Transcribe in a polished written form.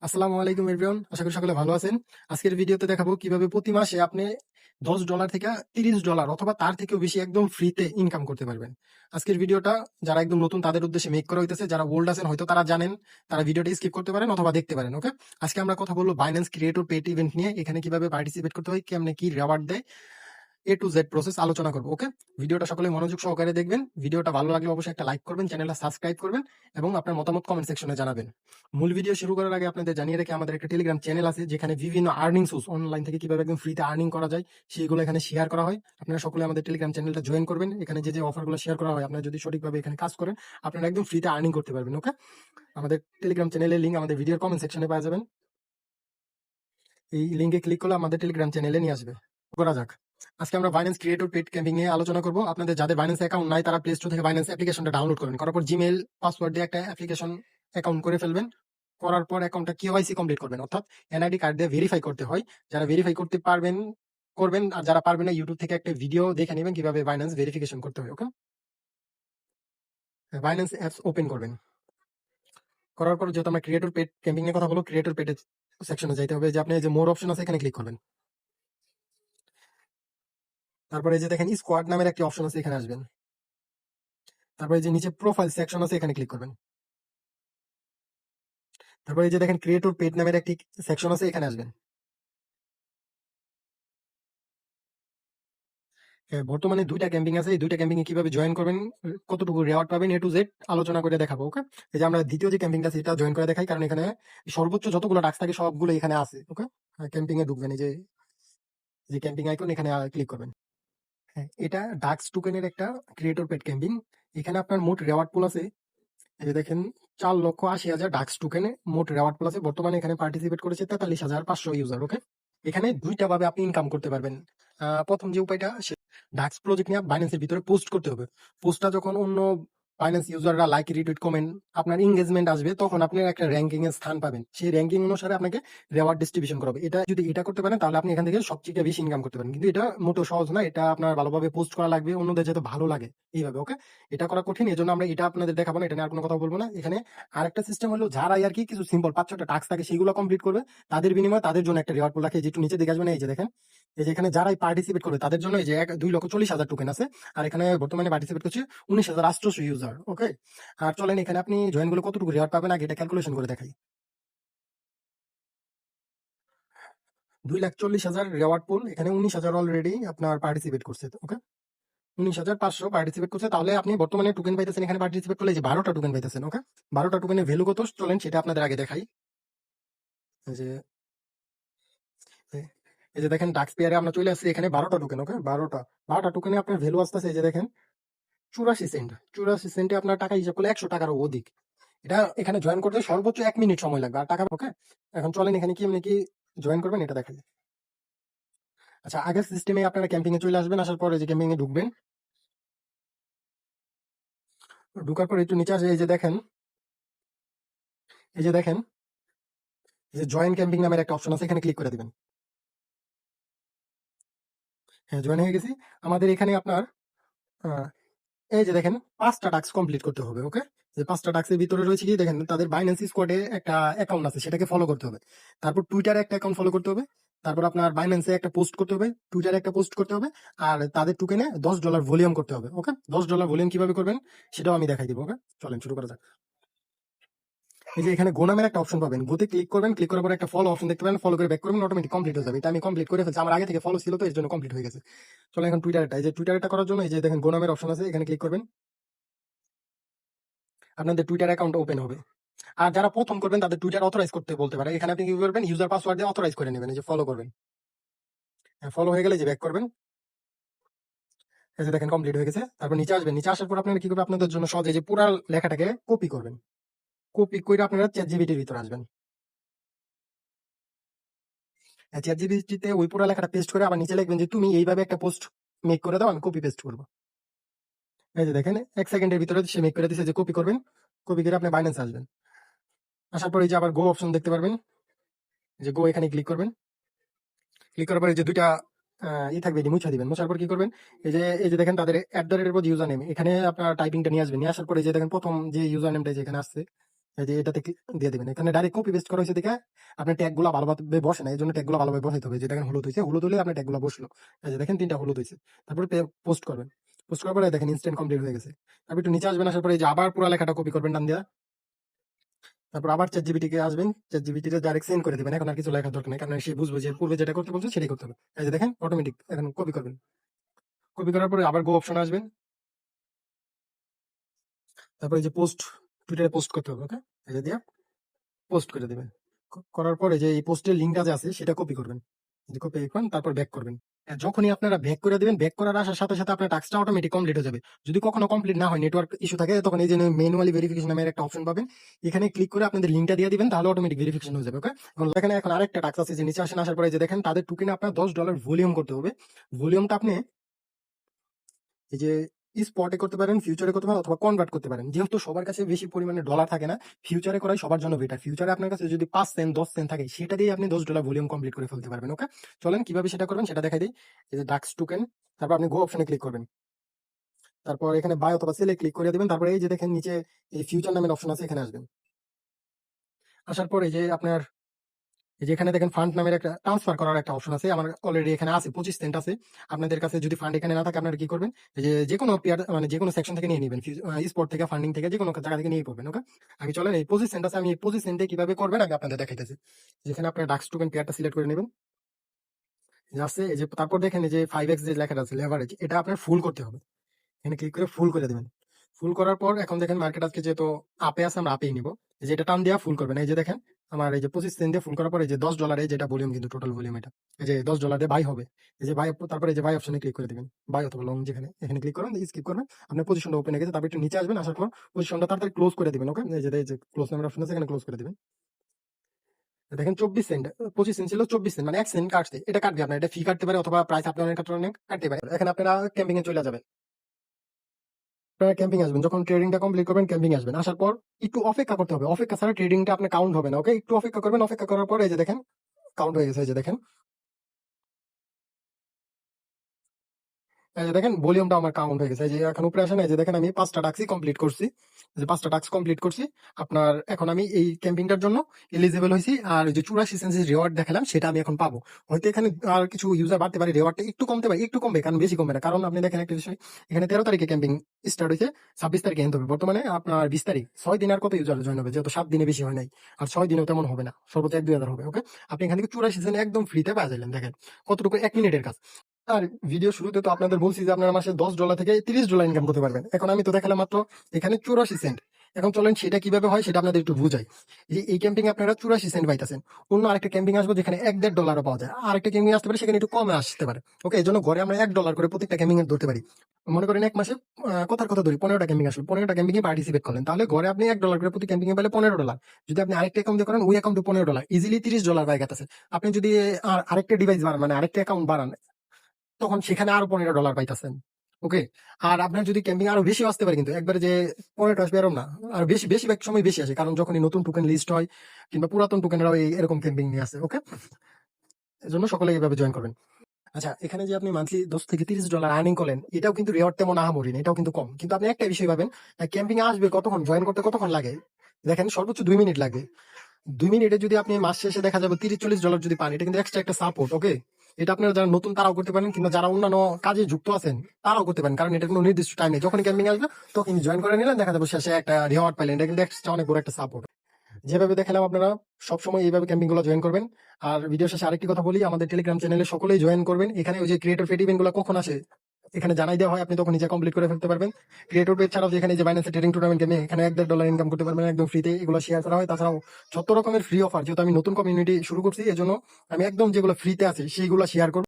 আসসালামু আলাইকুম এভরিওয়ান, আশা করি সকলে ভালো আছেন। আজকের ভিডিওতে দেখাবো কিভাবে প্রতি মাসে আপনি $10 থেকে $30 অথবা তার থেকেও বেশি একদম ফ্রিতে ইনকাম করতে পারবেন। আজকের ভিডিওটা যারা একদম নতুন তাদের উদ্দেশ্যে মেক করা হইতেছে। যারা ওল্ড আছেন হয়তো তারা জানেন, তারা ভিডিওটা স্কিপ করতে পারেন অথবা দেখতে পারেন। ওকে, আজকে আমরা কথা বলবো বাইন্যান্স ক্রিয়েটর পেড ইভেন্ট নিয়ে। এখানে কিভাবে পার্টিসিপেট করতে হয়, কেমনে কি রেওয়ার্ড দেয়, A to Z প্রসেস আলোচনা করবো। ওকে, ভিডিওটা সকলে মনোযোগ সহকারে দেখবেন। ভিডিওটা ভালো লাগলে অবশ্যই একটা লাইক করবেন, চ্যানেলটা সাবস্ক্রাইব করবেন এবং আপনার মতামত কমেন্ট সেকশনে জানাবেন। মূল ভিডিও শুরু করার আগে আপনাদের জানিয়ে রেখে আমাদের একটা টেলিগ্রাম চ্যানেল আছে, যেখানে বিভিন্ন আর্নিং সোর্স অনলাইন থেকে কিভাবে একদম ফ্রিতে আর্নিং করা যায় সেইগুলো এখানে শেয়ার করা হয়। আপনারা সকলে আমাদের টেলিগ্রাম চ্যানেলটা জয়েন করবেন। এখানে যে যে অফারগুলো শেয়ার করা হয়, আপনারা যদি সঠিকভাবে এখানে কাজ করেন, আপনারা একদম ফ্রিতে আর্নিং করতে পারবেন। ওকে, আমাদের টেলিগ্রাম চ্যানেলের লিঙ্ক আমাদের ভিডিওর কমেন্ট সেকশনে পাওয়া যাবেন। এই লিঙ্কে ক্লিক করলে আমাদের টেলিগ্রাম চ্যানেলে নিয়ে আসবে। করা যাক। আজকে আমরা বাইন্যান্স ক্রিয়েটর পেড ক্যাম্পিং নিয়ে আলোচনা করব। আপনাদের যাদের বাইন্যান্স অ্যাকাউন্ট নাই তারা প্লে স্টোর থেকে বাইন্যান্স অ্যাপ্লিকেশনটা ডাউনলোড করবেন। করার পর জিমেইল পাসওয়ার্ড দিয়ে একটা অ্যাপ্লিকেশন অ্যাকাউন্ট করে ফেলবেন। করার পর অ্যাকাউন্টটা কেওয়াইসি কমপ্লিট করবেন, অর্থাৎ এনআইডি কার্ড দিয়ে ভেরিফাই করতে হয়। যারা ভেরিফাই করতে পারবেন করবেন, আর যারা পারবেন না ইউটিউব থেকে একটা ভিডিও দেখে নেবেন কিভাবে বাইন্যান্স ভেরিফিকেশন করতে হয়। ওকে, বাইন্যান্স অ্যাপস ওপেন করবেন। করার পর যেহেতু আমরা ক্রিয়েটর পেড ক্যাম্পিং নিয়ে কথা বলবো, ক্রিয়েটর পেডের সেকশনে যাইতে হবে। যে আপনি যে মোর অপশন আছে এখানে ক্লিক করবেন। তারপরে এই যে দেখেন স্কোয়াড নামের একটি অপশন আছে, এখানে আসবেন। তারপরে যে নিচে প্রোফাইল সেকশন আছে এখানে ক্লিক করবেন। তারপরে এই যে দেখেন ক্রিয়েটর পেড নামের একটি সেকশন আছে, এখানে আসবেন। বর্তমানে দুইটা ক্যাম্পিং আছে, এই দুইটা ক্যাম্পিং এ কিভাবে জয়েন করবেন, কতটুকু রেওয়ার্ড পাবেন, A to Z আলোচনা করে দেখাবো। ওকে, এই যে আমরা দ্বিতীয় যে ক্যাম্পিংটা আছে এটা জয়েন করে দেখাই, কারণ এখানে সর্বোচ্চ যতগুলো টাস্ক থাকে সবগুলো এখানে আছে। ওকে, ক্যাম্পিং এ ঢুকবেন, এই যে ক্যাম্পিং আইকন এখানে ক্লিক করবেন। হ্যাঁ, এটা ডাক্স টোকেনের একটা ক্রিয়েটর পেড ক্যাম্পিং। এখানে আপনার মোট রেওয়ার্ড পুল আছে, এই যে দেখেন 4,80,000 ডাক্স টোকেনে মোট রেওয়ার্ড পুল আছে। বর্তমানে এখানে পার্টিসিপেট করেছে 43,500 ইউজার। ওকে, এখানে দুইটা ভাবে আপনি ইনকাম করতে পারবেন। প্রথম যে উপায়টা, ডাক্স প্রজেক্ট নিয়ে বাইন্যান্সের ভিতরে পোস্ট করতে হবে। পোস্টটা যখন অন্য বাইন্যান্স ইউজাররা লাইক, রিটুইট, কমেন্ট, আপনার এঙ্গেজমেন্ট আসবে, তখন আপনি একটা র্যাঙ্কিং এর স্থান পাবেন। সেই র্যাঙ্কিং অনুসারে আপনাকে রেওয়ার্ড ডিস্ট্রিবিউশন করা হবে। এটা যদি এটা করতে পারেন তাহলে আপনি এখান থেকে সবচেয়ে বেশি ইনকাম করতে পারেন। কিন্তু এটা মোটেও সহজ না, এটা আপনার ভালোভাবে পোস্ট করা লাগবে, অন্যদের যাতে ভালো লাগে এইভাবে। ওকে, এটা করা কঠিন, এই জন্য আমরা এটা আপনাদের দেখাবো না, এটা নিয়ে আর কোনো কথা বলবো না। এখানে আরেকটা সিস্টেম হলো, যারা আর কি কিছু সিম্পল 5-6টা টাস্ক থাকে সেগুলো কমপ্লিট করবে, তাদের বিনিময়ে তাদের জন্য একটা রেওয়ার্ড পুল রাখে। যেটু নিচে দেখে আসবেন, এই যে দেখেন, এই যে এখানে যারাই পার্টিসিপেট করবে তাদের জন্য এই যে 2,40,000 টোকেন আছে। আর এখানে বর্তমানে পার্টিসিপেট করছে 19,800 ইউজার। ওকে, আর চলেন এখানে আপনি জয়েন গুলো কতটুকু রেওয়ার্ড পাবেন আগে এটা ক্যালকুলেশন করে দেখাই। 2,40,000 রেওয়ার্ড পুল, এখানে 19,000 অলরেডি আপনার পার্টিসিপেট করছে। ওকে, 19,500 পার্টিসিপেট করছে, তাহলে আপনি বর্তমানে টোকেন পাইতেছেন এখানে পার্টিসিপেট করলে যে 12টা টোকেন পাইতেছেন। ওকে, 12টা টোকেনের ভ্যালু কত চলেন সেটা আপনাদের আগে দেখাই। এই যে এই যে দেখেন ডাক্স পেয়ারে আমরা চলে আসছি, এখানে 12টা টোকেন। ওকে, 12টা টোকেনে আপনার ভ্যালু আসতেছে, এই যে দেখেন 84 সেন্ট। 84 সেন্টে আপনার টাকা হিসাব করলে 100 টাকারও অধিক। এটা এখানে জয়েন করতে সর্বোচ্চ 1 মিনিট সময় লাগবে আর টাকা। ওকে, এখন চলেন এখানে কি এমনি কি জয়েন করবেন এটা দেখাই। আচ্ছা, আগের সিস্টেমে আপনারা ক্যাম্পিং এ চলে আসবেন। আসার পরে যে ক্যাম্পিং এ ঢুকবেন, ঢুকার পর একটু নিচে আসে, এই যে দেখেন, এই যে দেখেন এই যে জয়েন ক্যাম্পিং নামের একটা অপশন আছে, এখানে ক্লিক করে দিবেন। হ্যাঁ, জয়েন হয়ে গেছি। আমাদের এখানে আপনার আহ, এই যে দেখেন 5টা টাস্ক কমপ্লিট করতে হবে। ওকে, যে 5টা টাস্কের ভিতরে রয়েছে কি দেখেন, তাদের বাইন্যান্স স্কোয়াডে একটা অ্যাকাউন্ট আছে, সেটাকে ফলো করতে হবে। তারপর টুইটারে একটা অ্যাকাউন্ট ফলো করতে হবে। তারপর আপনার বাইন্যান্সে একটা পোস্ট করতে হবে, টুইটারে একটা পোস্ট করতে হবে। আর তাদের টোকেনে $10 ভলিউম করতে হবে। ওকে, $10 ভলিউম কিভাবে করবেন সেটাও আমি দেখাই দিব। ওকে, চলেন শুরু করা যাক। এই যে এখানে গো নামের একটা অপশন পাবেন, গোতে ক্লিক করবেন। ক্লিক করার পর একটা ফলো অপশন দেখতে পাবেন, ফলো করে ব্যাক করবেন, অটোমেটিক কমপ্লিট হয়ে যাবে। এটা আমি কমপ্লিট করে ফেলছি, আমার আগে থেকে ফলো ছিল তো এর জন্য কমপ্লিট হয়ে গেছে। চলো এখন টুইটারটা, এই যে টুইটারটা করার জন্য এই যে দেখেন গো নামের অপশন আছে, এখানে ক্লিক করবেন। আপনাদের টুইটার অ্যাকাউন্ট ওপেন হবে। আর যারা প্রথম করবেন তাদের টুইটার অথরাইজ করতে বলতে পারে। এখানে আপনি কি করবেন, ইউজার পাসওয়ার্ড দিয়ে অথরাইজ করে নেবেন, এই যে ফলো করবেন। ফলো হয়ে গেলে যে ব্যাক করবেন, এই যে দেখেন কমপ্লিট হয়ে গেছে। তারপর নিচে আসবেন, নিচে আসার পর আপনারা কি করবেন, আপনাদের জন্য সহজ, এই যে পুরা লেখাটাকে কপি করবেন। কপি করে আপনারা চ্যাট জিপিটির ভিতরে আসবেন। চ্যাট জিপিটিতে ওই পুরা লেখাটা পেস্ট করে আবার নিচে লিখবেন যে তুমি এইভাবে একটা পোস্ট মেক করে দাও, আমি কপি পেস্ট করবো। এই যে দেখেন 1 সেকেন্ডের ভিতরে সে মেক করে দিচ্ছে, যে কপি করবেন। কপি করে আপনি বাইন্যান্স আসবেন। আসার পরে এই যে আবার গো অপশন দেখতে পারবেন, যে গো এখানে ক্লিক করবেন। ক্লিক করার পরে যে দুইটা থাকবে, এটি মুছে দিবেন। মুছার পর কি করবেন, এই যে দেখেন তাদের @এর পর ইউজার নেম, এখানে আপনার টাইপিংটা নিয়ে আসবেন। নিয়ে আসার পরে যে দেখেন প্রথম যে ইউজার নেমটা যেখানে আসছে, এই যে এটাতে দিয়ে দিবেন, এখানে ডাইরেক্ট কপি পেস্ট করা হয়েছে দেখে আপনার ট্যাগ গুলা ভালোভাবে বসে না, এই জন্য ট্যাগ গুলা ভালোভাবে বসাইতে হবে। যে দেখেন হলুদ হয়েছে, হলুদ হলে আপনার ট্যাগ গুলা বসলো। এই যে দেখেন 3টা হলুদ হয়েছে। তারপরে পোস্ট করবেন, পোস্ট করার পরে দেখেন ইনস্ট্যান্ট কমপ্লিট হয়ে গেছে। তারপর একটু নিচে আসবেন, আসার পরে এই যে আবার পুরো লেখাটা কপি করবেন ডান দিয়া, তারপর আবার চ্যাট জিপিটি কে আসবেন, চ্যাট জিপিটি তে ডাইরেক্ট সেন্ড করে দিবেন। এখন আর কিছু লেখার দরকার নেই, কারণ সে বুঝবে যে পূর্বে যেটা করতে বলছে সেটাই করতে হবে। এই যে দেখেন অটোমেটিক এখন কপি করবেন, কপি করার পরে আবার গো অপশনে আসবেন, তারপরে এই যে পোস্ট, টুইটারে পোস্ট করতে হবে। ওকে, এই যে দিয়ে পোস্ট করে দিবেন। করার পরে যে এই পোস্টের লিঙ্কটা যে আছে সেটা কপি করবেন, কপি করবেন, তারপর ব্যাক করবেন। আর যখনই আপনারা ব্যাক করে দিবেন, ব্যাক করার আসার সাথে সাথে আপনার টাস্কটা অটোমেটিক কমপ্লিট হয়ে যাবে। যদি কখনো কমপ্লিট না হয়, নেটওয়ার্ক ইস্যু থাকে, তখন এই যে ম্যানুয়ালি ভেরিফিকেশন নামের একটা অপশন পাবেন, এখানে ক্লিক করে আপনাদের লিঙ্কটা দিয়ে দিবেন, তাহলে অটোমেটিক ভেরিফিকেশন হয়ে যাবে। ওকে, এখন আরেকটা টাস্ক আছে, যে নিচে আসেন, আসার পরে যে দেখেন তাদের টোকেনে আপনার $10 ভলিউম করতে হবে। ভলিউমটা আপনি এই যে স্পটে করতে পারেন, ফিউচারে করতে পারেন, অথবা কনভার্ট করতে পারেন। যেহেতু সবার কাছে বেশি পরিমাণে ডলার থাকে না, ফিউচারে করাই সবার জন্য বেটার। ফিউচারে আপনার কাছে যদি 5 সেন্ট 10 সেন্ট থাকে, সেটা দিয়ে আপনি $10 ভলিউম কমপ্লিট করে ফেলতে পারবেন। ওকে, চলেন কিভাবে সেটা করবেন সেটা দেখাই দিই। এই যে ডাক্স টোকেন, তারপর আপনি গো অপশনে ক্লিক করবেন, তারপর এখানে বাই অথবা সেলে ক্লিক করে দিবেন। তারপরে এই যে দেখেন নিচে এই ফিউচার নামের অপশন আছে, এখানে আসবেন। আসার পরে যে আপনার এই যে এখানে দেখেন ফান্ড নামের একটা ট্রান্সফার করার একটা অপশন আছে, আমার অলরেডি এখানে আছে 25 সেন্ট আছে। আপনাদের কাছে যদি ফান্ড এখানে না থাকে, আপনারা কি করবেন, এই যে যে কোনো পেয়ার মানে যে কোনো সেকশন থেকে নিয়ে নেবেন, স্পট থেকে, ফান্ডিং থেকে, যে কোনো জায়গা থেকে নিয়ে পড়বেন। ওকে, আমি চলেন এই 25 সেন্ট আছে, আমি এই 25 সেন্টে কিভাবে করবেন আমি আপনাদের দেখাইতেছি। যেখানে আপনার ডাক্স টোকেন পেয়ারটা সিলেক্ট করে নেবেন, আছে এই যে, তারপর দেখেন এই যে 5x যে লেখাটা আছে লেভারেজ, এটা আপনার ফুল করতে হবে। এখানে ক্লিক করে ফুল করে দিবেন। ফুল করার পর এখন দেখেন মার্কেট আজকে যেহেতু আপে আছে, আমরা আপেই নিব। এই যে এটা টান দিয়া ফুল করবেন। এই যে দেখেন আমার এই যে 25 সেন্ট দিয়ে ফুল করার পর এই যে $10 যেটা ভলিউম, কিন্তু টোটাল ভলিউম এটা, এই যে $10 দিয়ে বাই হবে। এই যে বাই, তারপরে এই যে বাই অপশনে ক্লিক করে দিবেন, বাই অথবা লং যেখানে, এখানে ক্লিক করবেন, স্কিপ করবেন। আপনার পজিশনটা ওপেন হয়ে গেছে, তারপর একটু নিচে আসবেন, আসার পর পজিশনটা তাড়াতাড়ি ক্লোজ করে দিবেন। ওকে, এই যে ক্লোজ নামের অপশন আছে, এখানে ক্লোজ করে দিবেন। দেখেন 24 সেন্ট, 25 সেন্ট ছিল, 24 সেন্ট মানে 1 সেন্ট কাটছে। এটা কাটবে আপনার, এটা ফি কাটতে পারে অথবা প্রাইস আপনার কাটতে কাটতে পারে। এখানে আপনারা ক্যাম্পিং এ চলে যাবেন, আপনারা ক্যাম্পিং আসবেন, যখন ট্রেডিংটা কমপ্লিট করবেন ক্যাম্পিং আসবেন। আসার পর একটু অপেক্ষা করতে হবে, অপেক্ষা ছাড়া ট্রেডিংটা আপনার কাউন্ট হবে না। ওকে, একটু অপেক্ষা করবেন, অপেক্ষা করার পর এই যে দেখেন কাউন্ট হয়ে গেছে। এই যে দেখেন, এই যে দেখেন ভলিউমটা আমার কাউন্ট হয়ে গেছে। এই যে এখন উপরে আসেন, এই যে দেখেন আমি 5টা টাস্কই কমপ্লিট করছি। এই যে 5টা টাস্ক কমপ্লিট করছি আপনার, এখন আমি এই ক্যাম্পিংটার জন্য এলিজিবল হয়েছি। আর ওই যে 84 সেন্সেস রিওয়ার্ড দেখালাম, সেটা আমি এখন পাবো। হয়তো এখানে আর কিছু ইউজার বাড়তে পারে, রিওয়ার্ডটা একটু কমতে পারে, একটু কমবে, কারণ বেশি কমবে না। কারণ আপনি দেখেন একটা বিষয়, এখানে 13 তারিখে ক্যাম্পিং স্টার্ট হয়েছে, 26 তারিখে এন্ড হবে। বর্তমানে আপনার 20 তারিখ, 6 দিন আর কত ইউজার জয়েন হবে, যেহেতু 7 দিনে বেশি হয় নাই, আর 6 দিনেও তেমন হবে না, সর্বোচ্চ 1-2 হাজার হবে। ওকে, আপনি এখান থেকে 84 সেন্স একদম ফ্রিতে পাওয়া যাবেন। দেখেন কতটুকু, 1 মিনিটের কাজ। আর ভিডিও শুরুতে তো আপনাদের বলছি যে আপনারা মাসে $10 থেকে $30 ইনকাম করতে পারবেন। এখন আমি তো দেখালাম মাত্র এখানে 84 সেন্ট। এখন চলেন সেটা কিভাবে হয় সেটা আপনাদের একটু বুঝাই। যে এই ক্যাম্পিং আপনারা 84 সেন্ট পাইতেছেন, অন্য আরেকটা ক্যাম্পিং আসবে যেখানে $1-1.5 পাওয়া যায়, আরেকটা ক্যাম্পিং আসতে পারে সেখানে একটু কমে আসতে পারে। ওকে, এই জন্য ঘরে আমরা $1 করে প্রত্যেকটা ক্যাম্পিং এর ধরতে পারি। মনে করেন এক মাসে কথার কথা ধরি 15টা ক্যাম্পিং আসলো, 15টা ক্যাম্পিং এ পার্টিসিপেট করলেন, তাহলে ঘরে আপনি $1 করে প্রতি ক্যাম্পিং এ পেলে $15। যদি আপনি আরেকটা অ্যাকাউন্ট করেন, ওই অ্যাকাউন্টে $15, ইজিলি $30 পাই গেছে। আপনি যদি আরেকটা ডিভাইস বাড়ান, মানে আরেকটা অ্যাকাউন্ট বাড়ান, তখন সেখানে আরো $15 পাইতেছেন। ওকে, আর আপনার যদি ক্যাম্পিং আরো বেশি আসতে পারে, কিন্তু একবারে যে 15টা আসবে এরকম না, আর বেশি বেশিরভাগ সময় বেশি আসে, কারণ যখনই নতুন টোকেন লিস্ট হয় কিংবা পুরাতন টোকেনরাও এরকম ক্যাম্পিং নিয়ে আসে। ওকে, এজন্য সকলে এইভাবে জয়েন করবেন। আচ্ছা, এখানে যে আপনি মান্থলি $10 থেকে $30 আর্নিং করলেন, এটাও কিন্তু রেওয়ার্ড তেমন আহামরি না, এটাও কিন্তু কম। কিন্তু আপনি একটা বিষয় পাবেন, ক্যাম্পিং আসবে কতক্ষণ, জয়েন করতে কতক্ষণ লাগে, দেখেন সর্বোচ্চ 2 মিনিট লাগবে। 2 মিনিটে যদি আপনি মাস শেষে দেখা যাবে $30-40 যদি পান, এটা কিন্তু এক্সট্রা একটা সাপোর্ট। ওকে, এটা আপনারা যারা নতুন তারাও করতে পারেন, কিংবা যারা অন্যান্য কাজে যুক্ত আছেন তারাও করতে পারেন, কারণ এটা কোনো নির্দিষ্ট টাইম নেই। যখন ক্যাম্পিং আসবে তখন জয়েন করে নিলেন, দেখা যাবে শেষে একটা রিওয়ার্ড পাইলেন, এটা কিন্তু এক্সট্রা অনেক বড় একটা সাপোর্ট। যেভাবে দেখালাম আপনারা সবসময় এইভাবে ক্যাম্পিং গুলো জয়েন করবেন। আর ভিডিও শেষে আরেকটি কথা বলি, আমাদের টেলিগ্রাম চ্যানেলে সকলেই জয়েন করবেন। এখানে ওই যে ক্রিয়েটর পেড ইভেন্ট গুলো কখন আসে এখানে জানাই দেওয়া হয়, আপনি তখন নিজে কমপ্লিট করে ফেলতে পারবেন। ক্রিয়েটর পেজ ছাড়াও যেখানে যে বাইন্যান্স ট্রেডিং টুর্নামেন্ট গেমে এখানে $1-1.5 ইনকাম করতে পারবেন একদম ফ্রিতে, এগুলো শেয়ার করা হয়। তাছাড়াও যত রকমের ফ্রি অফার, যেহেতু আমি নতুন কমিউনিটি শুরু করছি, এজন্য আমি একদম যেগুলো ফ্রিতে আছে সেইগুলো শেয়ার করবো।